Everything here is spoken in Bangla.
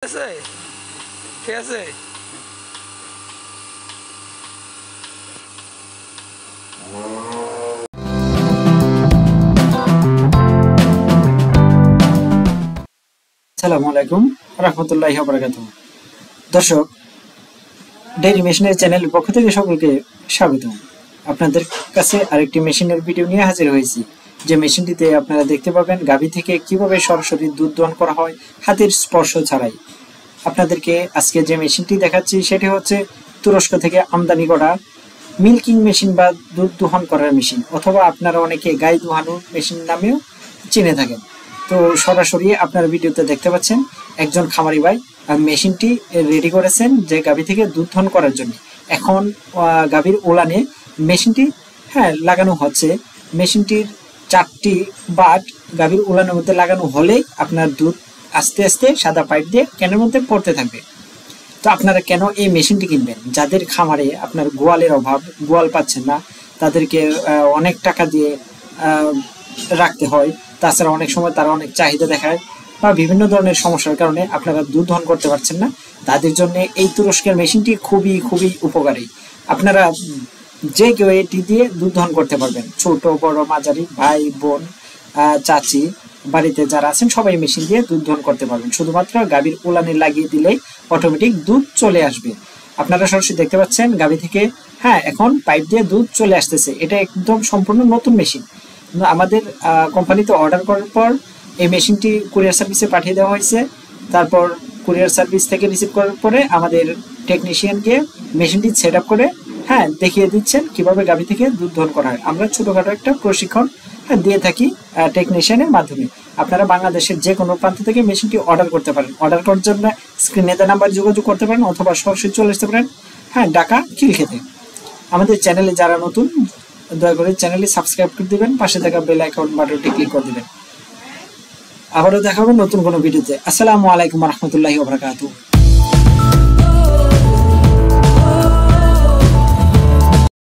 আছে ঠিক আছে। আসসালামু আলাইকুম রাহমাতুল্লাহি ওয়া বারাকাতুহু। দর্শক, ডেইরি মেশিনের চ্যানেলের পক্ষ থেকে সকলকে স্বাগতম। আপনাদের কাছে আরেকটি মেশিনের ভিডিও নিয়ে হাজির হয়েছি। যে মেশিনটিতে আপনারা দেখতে পাবেন গাভী থেকে কিভাবে সরাসরি দুধ দহন করা হয় হাতের স্পর্শ ছাড়াই। আপনাদেরকে আজকে যে মেশিনটি দেখাচ্ছি সেটি হচ্ছে তুরস্ক থেকে আমদানি করা মিল্কিং মেশিন বা দুধ দোহন করার মেশিন, অথবা আপনারা অনেকে গাই দোহানোর মেশিন নামেও চিনে থাকেন। তো সরাসরি আপনারা ভিডিওতে দেখতে পাচ্ছেন একজন খামারি ভাই মেশিনটি রেডি করেছেন যে গাভী থেকে দুধ দহন করার জন্য। এখন গাভীর ওলানে মেশিনটি লাগানো হচ্ছে। মেশিনটির 4টি বাট গাভীর ওলানের মধ্যে লাগানো হলেই আপনার দুধ আস্তে আস্তে সাদা পাইপ দিয়ে ক্যানের মধ্যে পড়তে থাকবে। তো আপনারা কেন এই মেশিনটি কিনবেন? যাদের খামারে আপনার গোয়ালের অভাব, গোয়াল পাচ্ছেন না, তাদেরকে অনেক টাকা দিয়ে রাখতে হয়, তাছাড়া অনেক সময় তারা অনেক চাহিদা দেখায় বা বিভিন্ন ধরনের সমস্যার কারণে আপনারা দুধ দহন করতে পারছেন না, তাদের জন্য এই তুরস্কের মেশিনটি খুবই খুবই উপকারী। আপনারা যে কেউ এটি দিয়ে দুধ দহন করতে পারবেন, ছোট বড় মাঝারি ভাই বোন চাচি বাড়িতে যারা আছেন সবাই মেশিন দিয়ে দুধ দহন করতে পারবেন। শুধুমাত্র গাভীর উলানে লাগিয়ে দিলেই অটোমেটিক দুধ চলে আসবে। আপনারা সরাসরি দেখতে পাচ্ছেন গাভী থেকে এখন পাইপ দিয়ে দুধ চলে আসতেছে। এটা একদম সম্পূর্ণ নতুন মেশিন। আমাদের কোম্পানিতে অর্ডার করার পর এই মেশিনটি কুরিয়ার সার্ভিসে পাঠিয়ে দেওয়া হয়েছে। তারপর কুরিয়ার সার্ভিস থেকে রিসিভ করার পরে আমাদের টেকনিশিয়ানকে মেশিনটি সেট আপ করে দেখিয়ে দিচ্ছেন কিভাবে গাভী থেকে দুধ দহন করা হয়। আমরা ছোটখাটো একটা প্রশিক্ষণ দিয়ে থাকি টেকনিশিয়ানের মাধ্যমে। আপনারা বাংলাদেশের যে কোনো প্রান্ত থেকে মেশিনটি অর্ডার করতে পারেন। অর্ডার করার জন্য স্ক্রিনে দেওয়া নাম্বার যোগাযোগ করতে পারেন, অথবা সরাসরি চলে আসতে পারেন ঢাকা খিলক্ষেতে। আমাদের চ্যানেলে যারা নতুন, দয়া করে চ্যানেলটি সাবস্ক্রাইব করে দিবেন, পাশে থাকা বেল আইকন বাটনটি ক্লিক করে দিবেন। আবারও দেখা হবে নতুন কোনো ভিডিওতে। আসসালামু আলাইকুম ওয়া রাহমাতুল্লাহি ওয়া বারাকাতুহু।